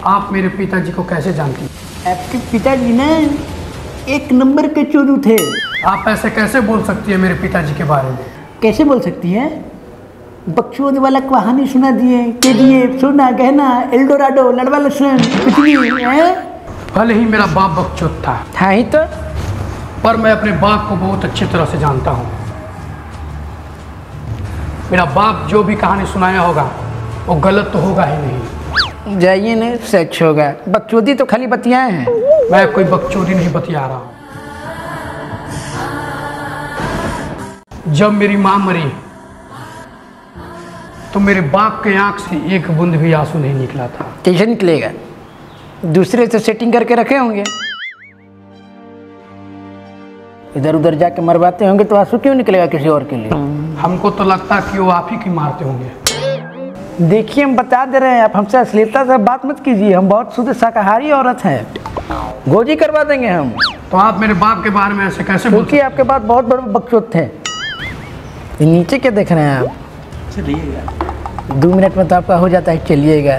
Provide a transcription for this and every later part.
आप मेरे पिताजी को कैसे जानती हैं? आपके पिताजी ना एक नंबर के चोरू थे। आप ऐसे कैसे बोल सकती है मेरे पिताजी के बारे में? कैसे बोल सकती है? बकचोद वाला कहानी सुना दिए के दिए सोना गहना एल्डोराडो लड़वा लसन कुछ नहीं है। भले ही मेरा बाप बकचोद था, हाँ ही तो, पर मैं अपने बाप को बहुत अच्छी तरह से जानता हूँ। मेरा बाप जो भी कहानी सुनाया होगा वो गलत तो होगा ही नहीं। जाइए ना, सच होगा। बकचोदी तो खाली बतियाए हैं। मैं कोई बकचोदी नहीं बतिया रहा हूँ। जब मेरी माँ मरी तो मेरे बाप के आंख से एक बूंद भी आंसू नहीं निकला था। कैसे निकलेगा? दूसरे से सेटिंग करके रखे होंगे, इधर उधर जाके मरवाते होंगे तो आंसू क्यों निकलेगा किसी और के लिए? हमको तो लगता है कि वो आप ही की मारते होंगे। देखिए, हम बता दे रहे हैं, आप हमसे अश्लीलता से बात मत कीजिए। हम बहुत शुद्ध शाकाहारी औरत हैं, गोजी करवा देंगे हम। तो आप मेरे बाप के बारे में ऐसे कैसे बोलते? क्योंकि आपके बाप बहुत बड़े बकचोद थे। ये नीचे क्या देख रहे हैं आप? चलिएगा, 2 मिनट में तो आपका हो जाता है। चलिएगा,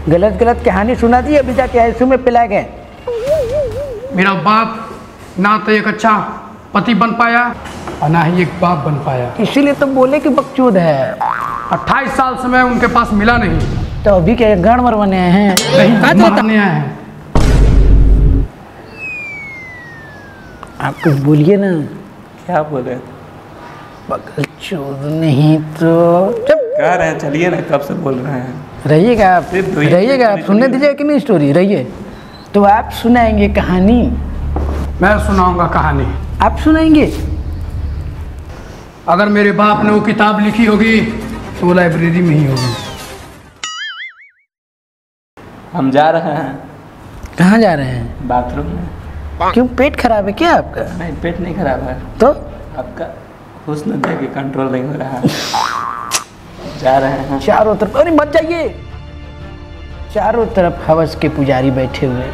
गलत गलत कहानी सुना दी, अभी जाके आईसीयू में पिला गए। मेरा बाप ना तो एक अच्छा पति बन पाया और ना ही एक बाप बन पाया। इसीलिए तो बोले कि बकचोद है। 28 साल से मैं उनके पास मिला नहीं। तो अभी क्या गाड़ मरवाने हैं? नहीं, मारने आए हैं। आप कुछ बोलिए ना। क्या बोले? बकचोद नहीं तो चुप कह रहे हैं, चलिए ना, कब से बोल रहे हैं। रहिएगा आप, रहिएगा आप। सुनने दीजिए कि नहीं स्टोरी, रहिए। तो आप सुनाएंगे कहानी? मैं सुनाऊंगा कहानी। आप सुनाएंगे? अगर मेरे बाप ने वो किताब लिखी होगी तो वो लाइब्रेरी में ही होगी। हम जा रहे हैं। कहाँ जा रहे हैं? बाथरूम में। क्यों, पेट खराब है क्या आपका? नहीं, पेट नहीं खराब है, तो आपका हुस्न देख के कंट्रोल नहीं हो रहा है। जा रहे हैं। चारों तरफ, अरे मत जाइए, चारों तरफ हवस के पुजारी बैठे हुए,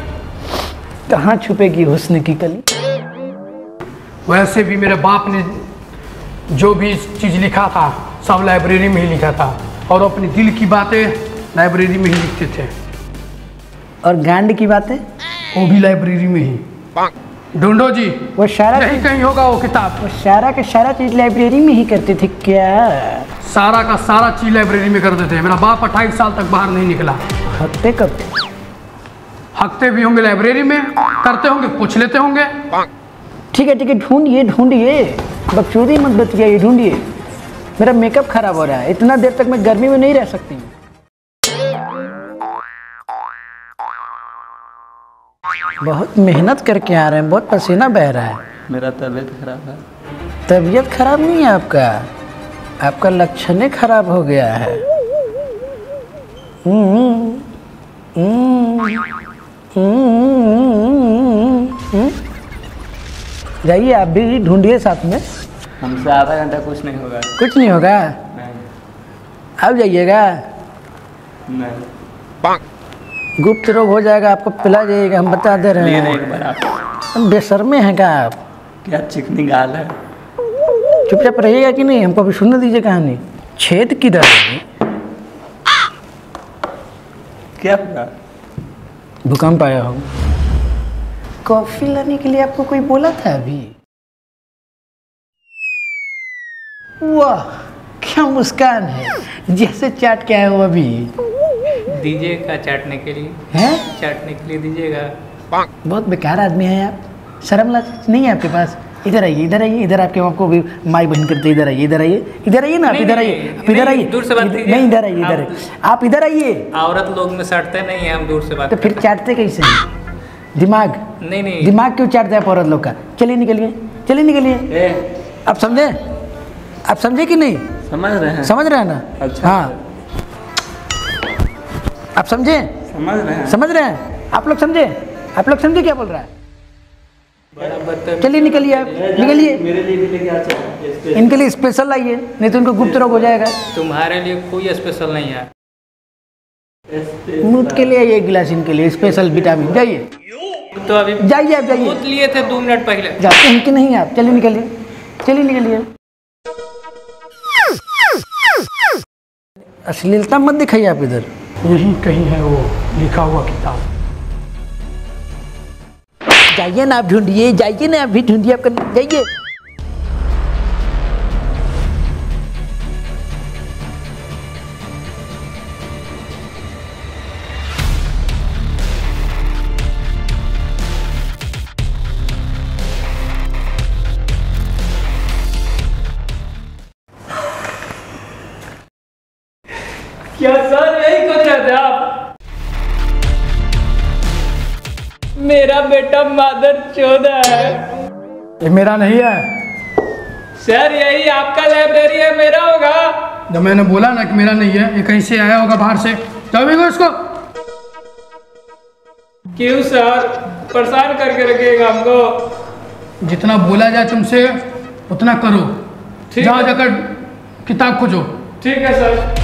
कहाँ छुपेगी हुस्न की कली? वैसे भी मेरे बाप ने जो भी चीज़ लिखा था सब लाइब्रेरी में ही लिखा था, और अपने दिल की बातें लाइब्रेरी में ही लिखते थे। और गांड की बातें? वो भी लाइब्रेरी में ही। ढूंढो जी, वो सारा यही कहीं होगा वो किताब। वो सारा का सारा चीज लाइब्रेरी में ही करते थे क्या? सारा का सारा चीज लाइब्रेरी में करते थे। मेरा बाप 28 साल तक बाहर नहीं निकला। हकते कब थे? हकते भी होंगे लाइब्रेरी में, करते होंगे, पूछ लेते होंगे। ठीक है, ढूंढिए ढूंढिए, बकचोदी मत बतियाइए, ढूंढिए। मेरा मेकअप खराब हो रहा है, इतना देर तक मैं गर्मी में नहीं रह सकती। बहुत मेहनत करके आ रहे हैं, बहुत पसीना बह रहा है। मेरा तबीयत खराब है। तबीयत खराब नहीं है आपका, आपका लक्षण खराब हो गया है। जाइए आप भी ढूंढिए साथ में। हमसे आधा घंटा कुछ नहीं होगा। कुछ नहीं होगा, नहीं। अब जाइएगा, नहीं, गुप्त रोग हो जाएगा, आपको पिला जाइएगा, हम बता दे रहे लिए हैं। एक बार आप। हम बेशर्मे हैं क्या आप? क्या चिकनी गाल है? चुपचाप रहिएगा कि नहीं? हमको अभी सुनने दीजिए कहानी। छेद किधर है? क्या हुआ? भूकंप आया हो। कॉफी लाने के लिए आपको कोई बोला था अभी? वाह, क्या मुस्कान है, जैसे चाट के आए हो अभी। दीजिएगा चाटने के लिए। हैं? चाटने के लिए दीजिएगा। बहुत बेकार आदमी है आप, शर्म लाज नहीं है आपके पास। इधर आइए, इधर आइए, इधर आपके आपको भी माई बहन करते। इधर आइए, इधर आइए, इधर आइए ना आप, इधर आइए, आप इधर आइए। दूर से बात कीजिए। नहीं, इधर आइए, इधर आप इधर आइए। औरत लोग में सटते नहीं है, हम दूर से बात तो फिर चाटते कैसे हैं? दिमाग नहीं, दिमाग क्यों चाटता है औरत लोग का? चलिए निकलिए, चलिए निकलिए। आप समझे? आप समझे कि नहीं? समझ रहे हैं। समझ रहे हैं ना? अच्छा। हाँ, आप समझे? समझ रहे हैं। समझ रहे हैं आप लोग? समझे? आप लोग समझे क्या बोल रहा है? बड़ा बदतमीज। चलिए निकलिए, आप निकलिए। मेरे लिए भी लेके आ। इनके लिए स्पेशल लाइए, नहीं तो इनको गुप्त रोग हो जाएगा। तुम्हारे लिए कोई स्पेशल नहीं है। मूत के लिए आइए एक गिलास, इनके लिए स्पेशल विटामिन। जाइए, तो अभी जाइए, आप जाइए। दूध लिए थे 2 मिनट पहले। जाते हैं कि नहीं आप? चलिए निकलिए, चलिए निकलिए। अश्लीलता मत दिखाइए आप इधर। यहीं कहीं है वो लिखा हुआ किताब। जाइए ना आप ढूंढिए, जाइए ना आप भी ढूंढिए, आपका जाइए। क्या सर यही खोज रहे थे आप? मेरा बेटा मादर चौदह है। ये मेरा नहीं है। सर यही आपका लाइब्रेरी है, मेरा होगा। जब मैंने बोला ना कि मेरा नहीं है, ये कहीं से आया होगा बाहर से। जाओ देखो इसको। क्यों सर, परेशान करके रखिएगा हमको। जितना बोला जाए तुमसे उतना करो। ठीक जाओ है। जाकर किताब खोजो। ठीक है सर।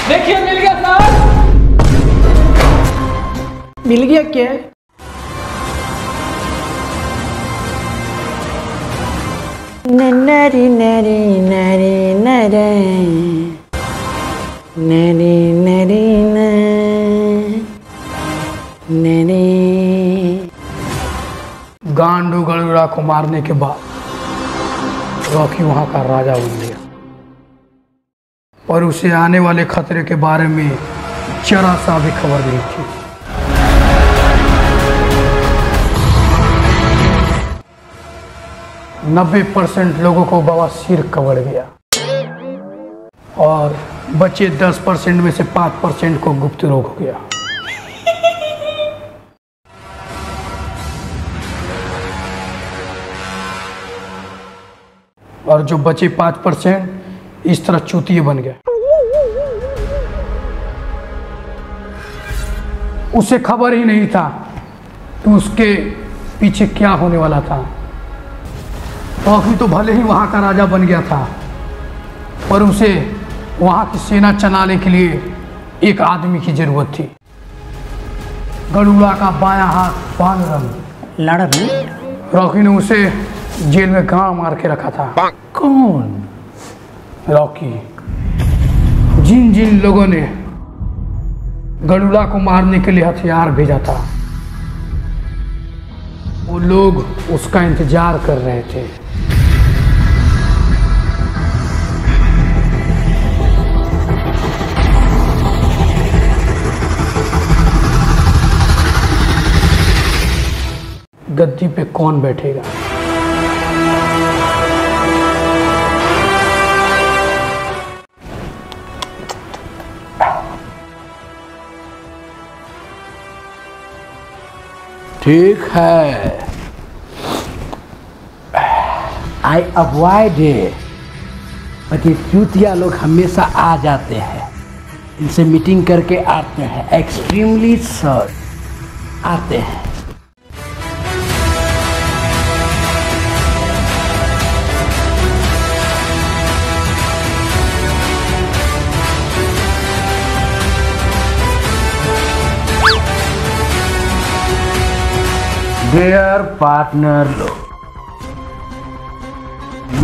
देखिए मिल गया सर। मिल गया क्या? नरी नरी नरी नरे नरी नरी नरे। गांडू गरुड़ा को मारने के बाद रॉकी वहां का राजा बन गया और उसे आने वाले खतरे के बारे में जरा सा भी खबर नहीं थी। 90% लोगों को बवासीर कवर गया और बचे 10% में से 5% को गुप्त रोग हो गया। और जो बचे 5% इस तरह चूतिए बन गए। उसे खबर ही नहीं था कि उसके पीछे क्या होने वाला था। रॉकी तो भले ही वहां का राजा बन गया था, पर उसे वहां की सेना चलाने के लिए एक आदमी की जरूरत थी। गरुड़ा का बायां हाथ वानरम लड़ा भी? रॉकी ने उसे जेल में गांव मार के रखा था। कौन? रॉकी। जिन जिन लोगों ने गरुड़ा को मारने के लिए हथियार भेजा था, वो लोग उसका इंतजार कर रहे थे। गद्दी पे कौन बैठेगा? ठीक है, आई अवॉइड इट, बट ये चूतिया लोग हमेशा आ जाते हैं, इनसे मीटिंग करके आते हैं, एक्सट्रीमली सर आते हैं। देयर पार्टनर लोग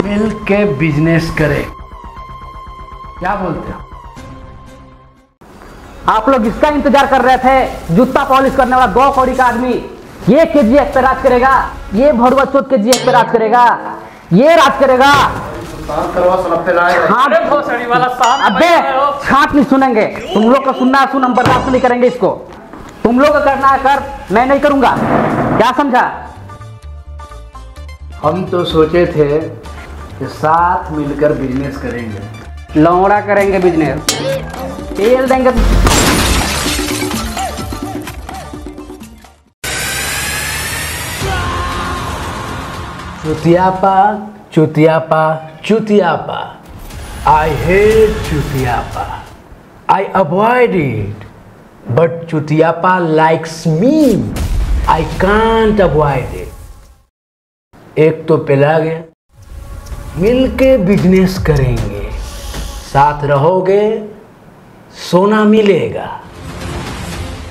मिल के बिजनेस करें, क्या बोलते हो? आप लोग इसका इंतजार कर रहे थे, जूता पॉलिश करने वाला 2 कौड़ी का आदमी ये केजीएफ पे राज करेगा, ये भड़ुआ चोट केजीएफ पे राज करेगा, ये राज करेगा। अरे भोसड़ी वाला शांत अबे बैठे हो। छाट नहीं सुनेंगे, तुम लोग का सुनना है सुन, हम बर्दाश्त नहीं करेंगे इसको। तुम लोग का करना है कर, मैं नहीं करूंगा, क्या समझा? हम तो सोचे थे कि साथ मिलकर बिजनेस करेंगे। लौड़ा करेंगे बिजनेस, तेल देंगे। चुतियापा चुतियापा चुतियापा, आई हेट चुतियापा, आई अवॉइड इट, बट चुतियापा likes me, I can't avoid it. एक तो पिला गया। मिलके बिजनेस करेंगे, साथ रहोगे सोना मिलेगा,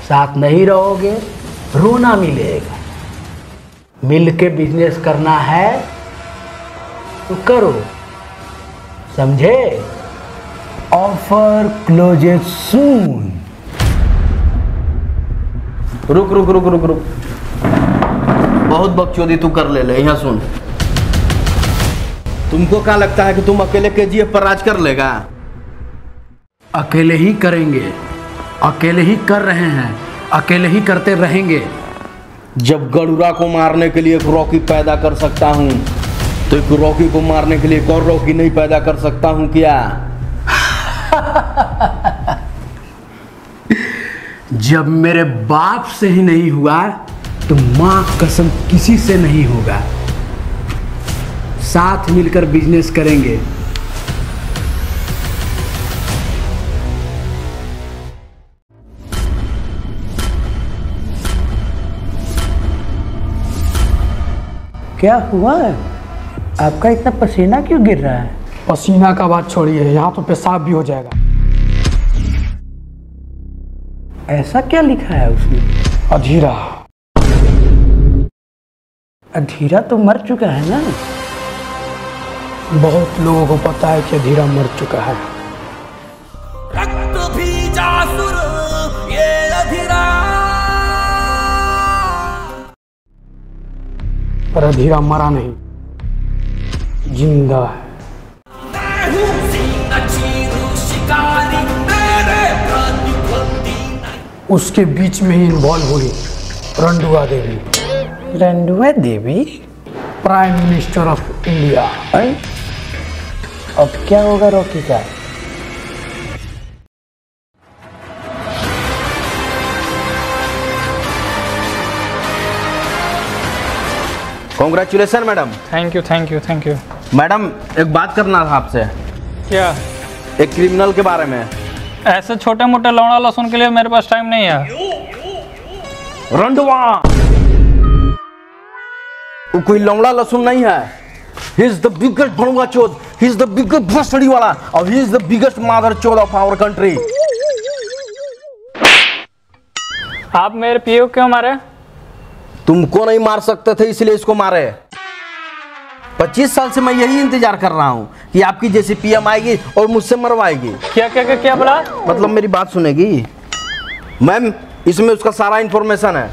साथ नहीं रहोगे रोना मिलेगा। मिलके बिजनेस करना है तो करो, समझे? ऑफर क्लोजेज सून। रुक रुक रुक रुक रुक, बहुत बकचोदी तू कर ले यहाँ सुन। तुमको क्या लगता है कि तुम अकेले केजीएफ पर राज कर लेगा? अकेले ही करेंगे, अकेले ही कर रहे हैं, अकेले ही करते रहेंगे। जब गरुड़ा को मारने के लिए एक रॉकी पैदा कर सकता हूँ तो एक रॉकी को मारने के लिए एक और रॉकी नहीं पैदा कर सकता हूँ क्या? जब मेरे बाप से ही नहीं हुआ तो मां कसम किसी से नहीं होगा। साथ मिलकर बिजनेस करेंगे। क्या हुआ? आपका इतना पसीना क्यों गिर रहा है? पसीना का बात छोड़िए, यहाँ तो पेशाब भी हो जाएगा। ऐसा क्या लिखा है उसमें? अधीरा। अधीरा तो मर चुका है ना? बहुत लोगों को पता है कि अधीरा मर चुका है। रक्त भी जासुर ये अधीरा। पर अधीरा मरा नहीं, जिंदा है। उसके बीच में ही इन्वॉल्व हुई Randua Devi. Randua Devi? Prime minister of India. अब क्या होगा रॉकी का? Congratulations madam. Thank you thank you thank you. Madam एक बात करना था आपसे, क्या? एक क्रिमिनल के बारे में। ऐसे छोटे मोटे लौड़ा लहसुन के लिए मेरे पास टाइम नहीं है। रंडवा वो कोई लौड़ा लहसुन नहीं है। He is the biggest भड़ुआ चोद, he is the biggest भ्रष्टड़ी वाला, और he is the biggest mother चोद of our country। आप मेरे पीओ क्यों मारे? तुमको नहीं मार सकते थे इसलिए इसको मारे। 25 साल से मैं यही इंतजार कर रहा हूँ कि आपकी जैसी पीएम आएगी और मुझसे मरवाएगी। क्या क्या क्या क्या बोला? मतलब मेरी बात सुनेगी मैम, इसमें उसका सारा इंफॉर्मेशन है।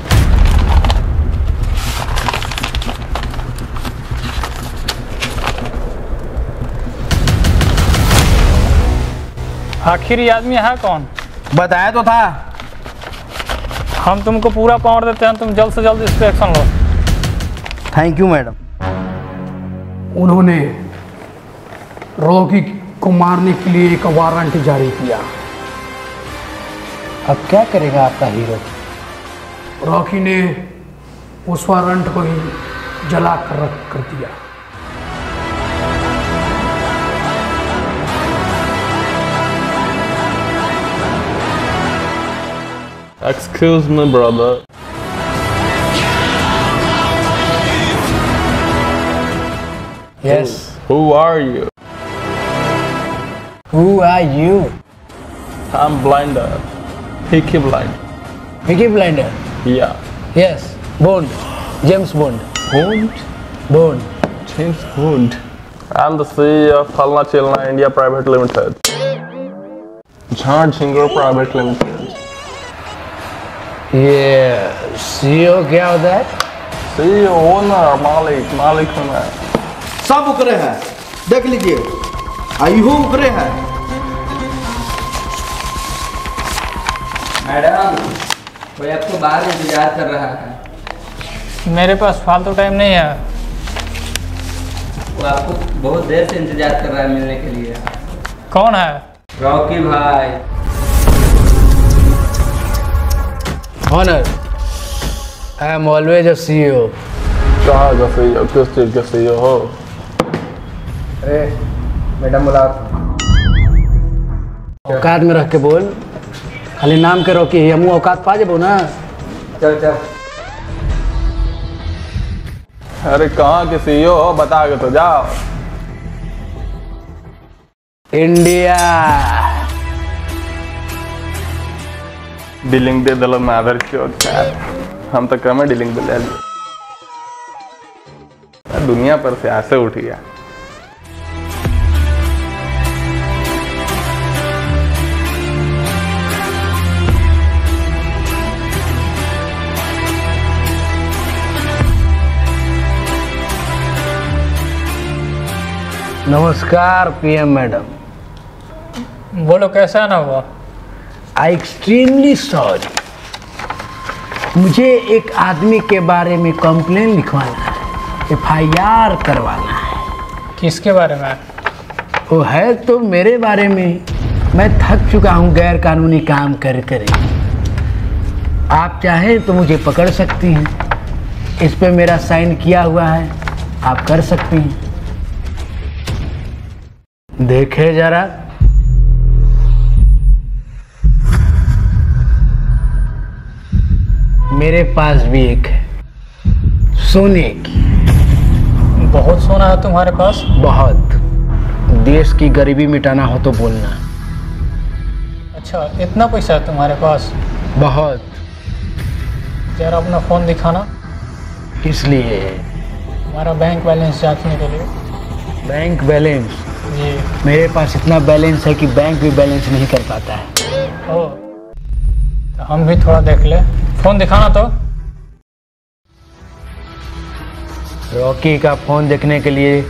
आखिर ये आदमी है कौन? बताया तो था। हम तुमको पूरा पावर देते हैं, तुम जल्द से जल्द इस पे action low. Thank you madam. उन्होंने रॉकी को मारने के लिए एक वारंट जारी किया। अब क्या करेगा आपका हीरो? रॉकी ने उस वारंट को ही जला कर रख कर दिया। Excuse me, brother. Yes. Who are you? Who are you? I'm Blinder. Peaky Blind. Peaky Blinder. Yeah. Yes. Bond. James Bond. Bond? Bond. James Bond. I'm the CEO of Khalna Chelna India Private Limited. Jhan Jhingar Private Limited. ये CEO क्या होता है? CEO, owner, मालिक हूँ मैं। सब उकरे हैं, देख लीजिए। आयु उकरे हैं। मैडम कोई आपको बाहर इंतजार कर रहा है। मेरे पास फालतू टाइम नहीं है। वो आपको बहुत देर से इंतजार कर रहा है मिलने के लिए। कौन है? रॉकी भाई। Honor. I am always a CEO. कहाँ का CEO? किस चीज का CEO हो? अरे मैडम बोला। औकात में रख के बोल, खाली नाम के रोकी है। हम औकात पा जेबो ना। चल चल। अरे कहाँ के CEO हो, बता के तो जाओ। इंडिया। डीलिंग दे दल माधर चौथ, हम तो कम है डीलिंग पे ले लिया। दुनिया पर से ऐसे उठ गया। नमस्कार पीएम मैडम। बोलो कैसा ना हुआ? आई एक्सट्रीमली सॉरी। मुझे एक आदमी के बारे में कंप्लेन लिखवाना है, FIR करवाना है। किसके बारे में? वो है तो मेरे बारे में। मैं थक चुका हूँ गैर कानूनी काम कर कर। आप चाहें तो मुझे पकड़ सकती हैं, इस पे मेरा साइन किया हुआ है, आप कर सकती हैं। देखे जरा। मेरे पास भी एक है, सोने की। बहुत सोना है तुम्हारे पास? बहुत। देश की गरीबी मिटाना हो तो बोलना। अच्छा, इतना पैसा है तुम्हारे पास? बहुत। जरा अपना फ़ोन दिखाना। इसलिए हमारा बैंक बैलेंस जांचने के लिए। Bank balance? जी। मेरे पास इतना बैलेंस है कि बैंक भी बैलेंस नहीं कर पाता है। ओ, तो हम भी थोड़ा देख ले। फ़ोन दिखाना तो। रॉकी का फोन देखने के लिए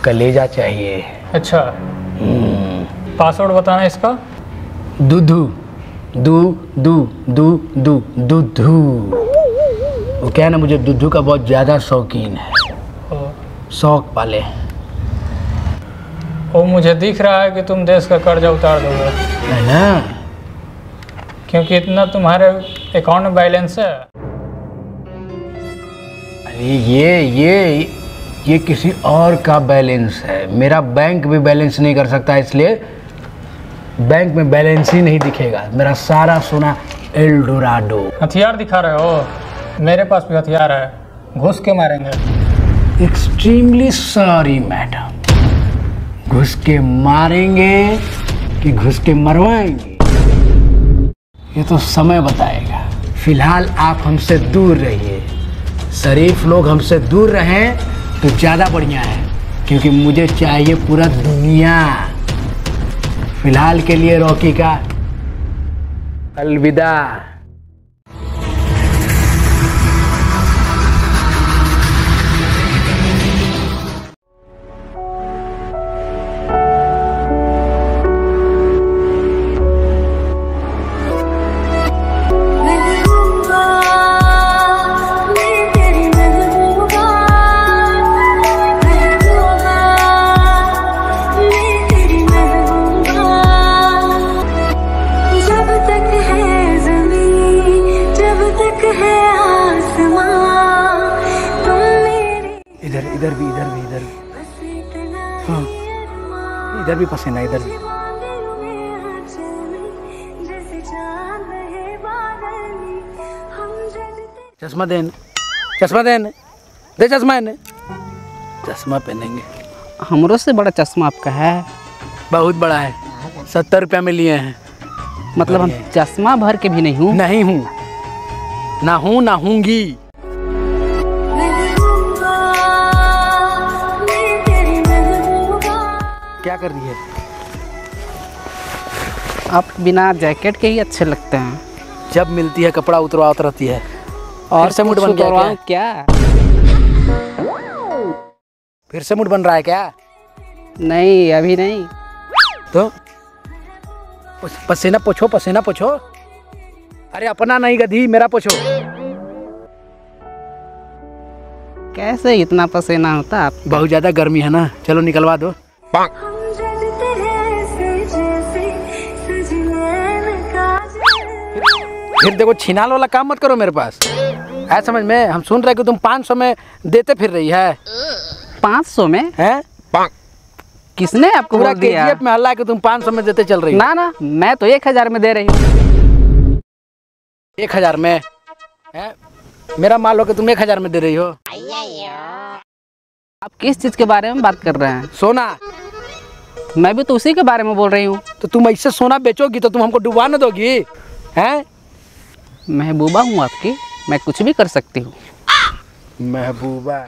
कलेजा चाहिए। अच्छा, पासवर्ड बताना इसका। दूधू दू दू दू दू दूधू। वो क्या है ना, मुझे दूधू का बहुत ज़्यादा शौकीन है, ओ, शौक पाले। वो मुझे दिख रहा है कि तुम देश का कर्जा उतार दोगे, है ना? क्योंकि इतना तुम्हारे अकाउंट में बैलेंस है। अरे ये किसी और का बैलेंस है। मेरा बैंक भी बैलेंस नहीं कर सकता, इसलिए बैंक में बैलेंस ही नहीं दिखेगा। मेरा सारा सोना एल डोराडो। हथियार दिखा रहे हो? मेरे पास भी हथियार है, घुस के मारेंगे। Extremely sorry madam. घुस के मारेंगे कि घुस के मरवाएंगे, ये तो समय बताएगा। फिलहाल आप हमसे दूर रहिए। शरीफ लोग हमसे दूर रहें तो ज़्यादा बढ़िया है, क्योंकि मुझे चाहिए पूरा दुनिया। फिलहाल के लिए रॉकी का अलविदा। इधर भी हाँ, इधर भी पसीना, इधर भी। चश्मा दे चश्मा इन्हें। चश्मा पहनेंगे। हमरों से बड़ा चश्मा आपका है? बहुत बड़ा है, 70 रुपया में लिए हैं। मतलब हम चश्मा भर के भी नहीं हूँ? नहीं हूँ, ना हूँगी। क्या कर रही है? आप बिना जैकेट के ही अच्छे लगते हैं। जब मिलती है कपड़ा उतरवात रहती है। और फिर से मूड बन गया क्या? फिर से मूड बन रहा है क्या? नहीं, अभी नहीं। तो पसीना पोछो। अरे अपना नहीं गधी, मेरा पोछो। कैसे इतना पसीना होता आप? बहुत ज्यादा गर्मी है ना, चलो निकलवा दो। फिर देखो, छिनाल वाला काम मत करो मेरे पास। है समझ में? हम सुन रहे कि तुम 500 में देते फिर रही है। 500 में? हैं? किसने आपको पूरा बोल दिया? KGF में हल्ला कि तुम 500 में देते चल रही हो। ना, मैं तो 1000 में दे रही हूँ। 1000 में? है? मेरा माल हो कि तुम 1000 में दे रही हो। आप किस चीज के बारे में बात कर रहे हैं? सोना। मैं भी तो उसी के बारे में बोल रही हूँ। तो तुम ऐसे सोना बेचोगी तो तुम हमको डुबा न दोगी? हैं? महबूबा हूँ आपकी, मैं कुछ भी कर सकती हूँ। महबूबा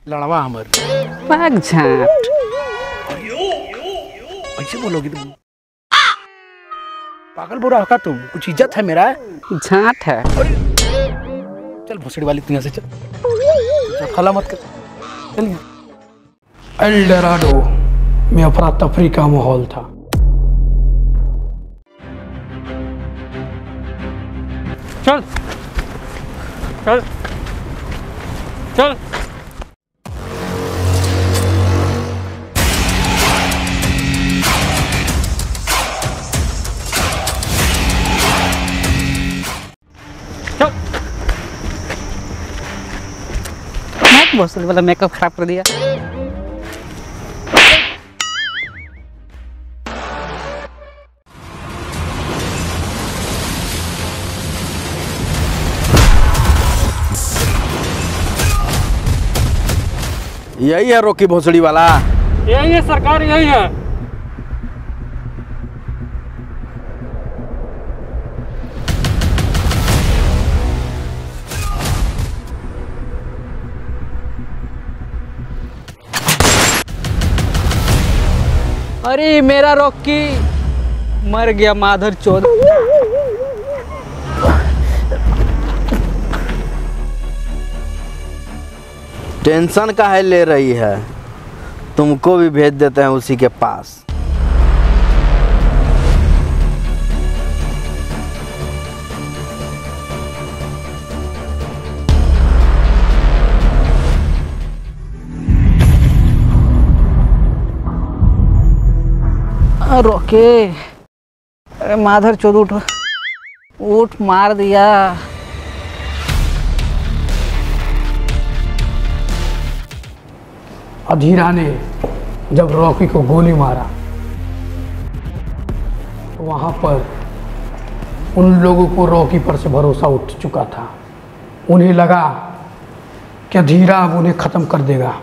लड़वा हमर भाग झाट। ऐसे बोलोगी तुम? पागल बुरा होगा तुम, कुछ इज्जत है मेरा? झाट है। चल भोसड़ी वाली तू यहाँ से चल, खला मत कर। चल एल डोराडो में अफरा तफरी का माहौल था। चल चल चल। बहुत वाला मेकअप खराब कर दिया। यही है रॉकी भोसड़ी वाला? यही है सरकार, यही है। अरे मेरा रॉकी मर गया माधर चौध। टेंशन काहे ले रही है, तुमको भी भेज देते हैं उसी के पास। रॉकी, अरे माधर चौध उठ उठ, मार दिया। अधीरा ने जब रॉकी को गोली मारा तो वहाँ पर उन लोगों को रॉकी पर से भरोसा उठ चुका था। उन्हें लगा कि अधीरा अब उन्हें ख़त्म कर देगा।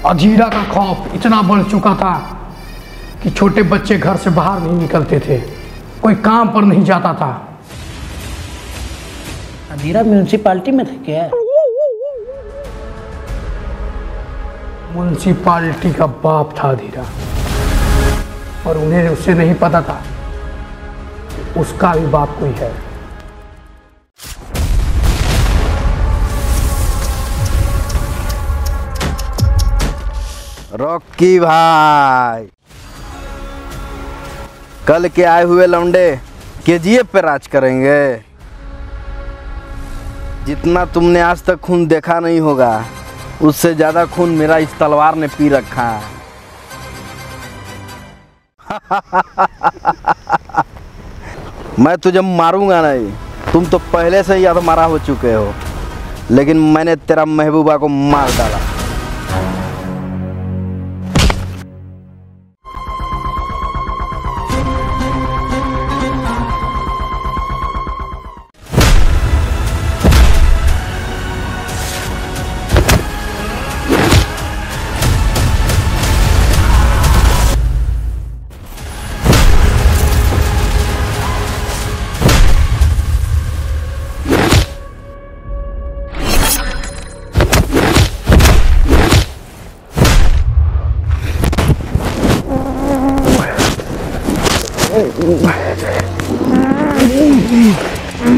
अधीरा का खौफ इतना बढ़ चुका था कि छोटे बच्चे घर से बाहर नहीं निकलते थे, कोई काम पर नहीं जाता था। अधीरा म्यूनसिपालिटी में था क्या? म्यूनसिपालिटी का बाप था अधीरा, और उन्हें उससे नहीं पता था उसका भी बाप कोई है। रॉकी भाई, कल के आए हुए लौंडे केजीएफ पे राज करेंगे। जितना तुमने आज तक खून देखा नहीं होगा, उससे ज्यादा खून मेरा इस तलवार ने पी रखा है। मैं तुझे मारूंगा नहीं, तुम तो पहले से ही अधमरा हो चुके हो, लेकिन मैंने तेरा महबूबा को मार डाला।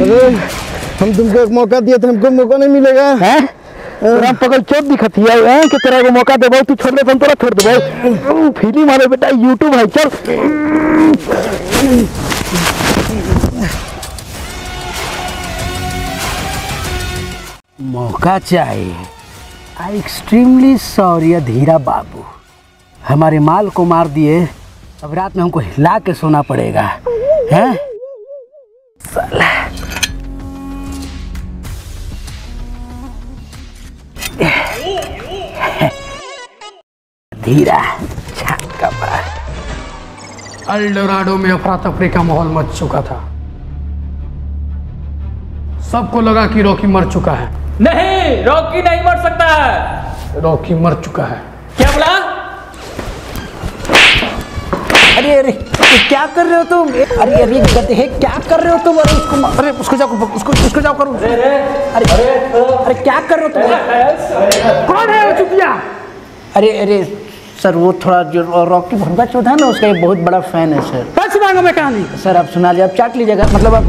अरे हम तुमको एक मौका दिए थे, हमको मौका नहीं मिलेगा। हैं? तेरा पकड़ चोट दिखती है कि तेरा को मौका दे तू छोड़ दे, तोरा छोड़ दे। फिल्म वाले बेटा यूट्यूब है, चल। मौका चाहिए। आई एक्सट्रीमली सॉरी अधीरा बाबू, हमारे माल को मार दिए, अब रात में हमको हिला के सोना पड़ेगा। हैं? साला धीरा छक्का मार। एल डोराडो में अफरा तफरी का माहौल मच चुका था। सबको लगा कि रॉकी मर चुका है। नहीं, रॉकी नहीं मर सकता है। रॉकी मर चुका है। क्या बोला? अरे अरे ये क्या कर रहे हो तुम? अरे अरे गधे क्या कर रहे हो तुम? अरे अरे उसको जाओ करो। अरे क्या कर रहे हो तुम? कौन है वो चुतिया? अरे सर वो थोड़ा जो रॉकी भंगा चौधा है ना, उसका एक बहुत बड़ा फैन है सर। कल सुनाऊंगा मैं कहानी। सर आप सुना लीजिए, आप चाट लीजिएगा, मतलब आप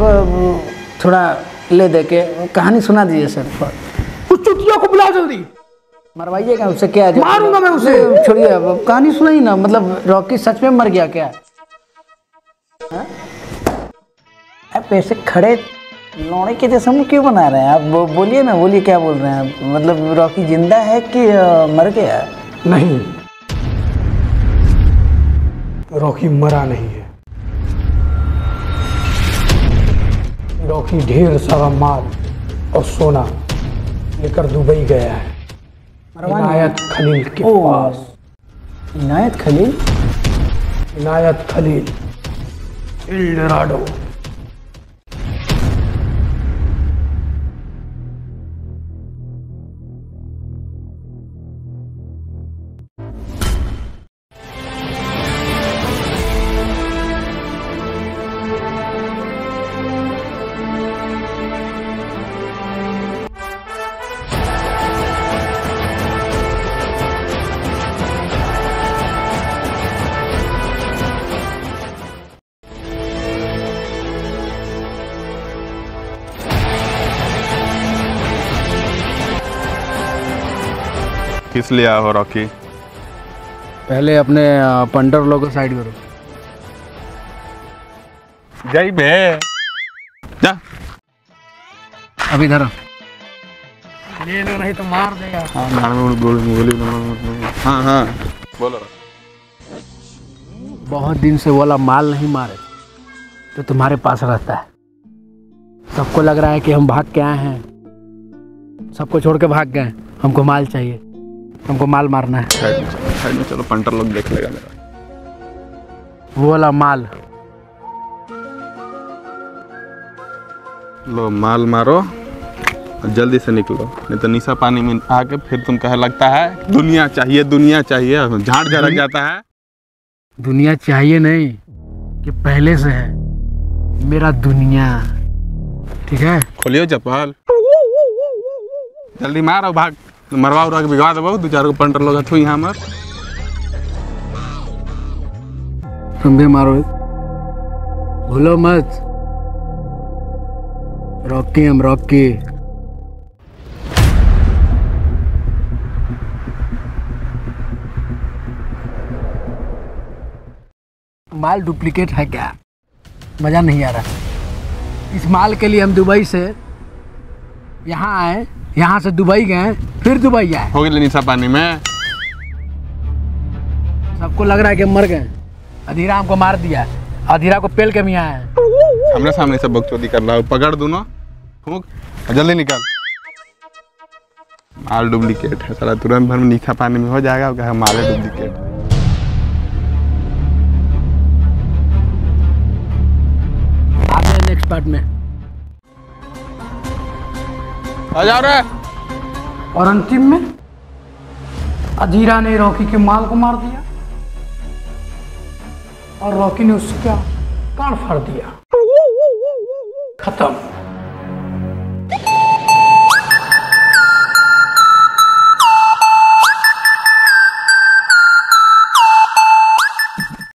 थोड़ा ले दे के कहानी सुना दीजिए सर। उस चुतिया को बुलाओ जल्दी। मरवाइएगा उससे, क्या है? मारूंगा मैं उसे। छोड़िए अब कहानी सुनाई ना, मतलब रॉकी सच में मर गया क्या? आप ऐसे खड़े लौड़े के जैसे मुंह क्यों बना रहे हैं आप? बोलिए ना, बोलिए क्या बोल रहे हैं आप? मतलब रॉकी जिंदा है कि मर गया? नहीं, रॉकी मरा नहीं है। रॉकी ढेर सारा माल और सोना लेकर दुबई गया है, इनायत खलील के पास। इनायत खलील? इनायत खलील, एल डोराडो। किस लिए आया हो रॉकी? पहले अपने पंडर लोगों को साइड करो। जय बे जा। अभी धरो। ले लो नहीं तो मार देगा। हाँ बोलो। बहुत दिन से वाला माल नहीं मारे तो तुम्हारे पास रहता है। सबको लग रहा है कि हम भाग के आए हैं, सबको छोड़ के भाग गए। हमको माल चाहिए, हमको माल मारना है। साइड में चलो, पंटर लोग देख लेगा मेरा वो वाला माल। लो माल मारो और जल्दी से निकलो, नहीं तो निशा पानी में आके फिर तुम कहे लगता है दुनिया चाहिए दुनिया चाहिए, झाड़ झड़क जाता है। दुनिया चाहिए नहीं, कि पहले से है मेरा दुनिया। ठीक है, खोलियो चप्पल, जल्दी मारो, भाग मरवा उरवा के बिगवा दो। 2-4 को पंटर लोग हथु यहाँ मर। तुम भी मारो, भूलो मत रॉकी, हम रॉकी। माल डुप्लीकेट है क्या? मजा नहीं आ रहा। इस माल के लिए हम दुबई से यहाँ आए, यहाँ से दुबई गए, फिर दुबई आए। हो गई निशा पानी में। सबको लग रहा है कि मर गए। अधीरा हमको मार दिया, अधीरा को पेल के भी आए हैं। हमने सामने सब बकचोदी कर रहा है। पकड़ दोनों, फूंक जल्दी निकल। माल डुप्लीकेट है साला, तुरंत भर में निशा पानी में हो जाएगा। क्या माल डुप्लीकेट? नेक्स्ट पार्ट में आ जाओ रे। और अंतिम में अधीरा ने रॉकी के माल को मार दिया और रॉकी ने उसका कान फाड़ दिया। खत्म।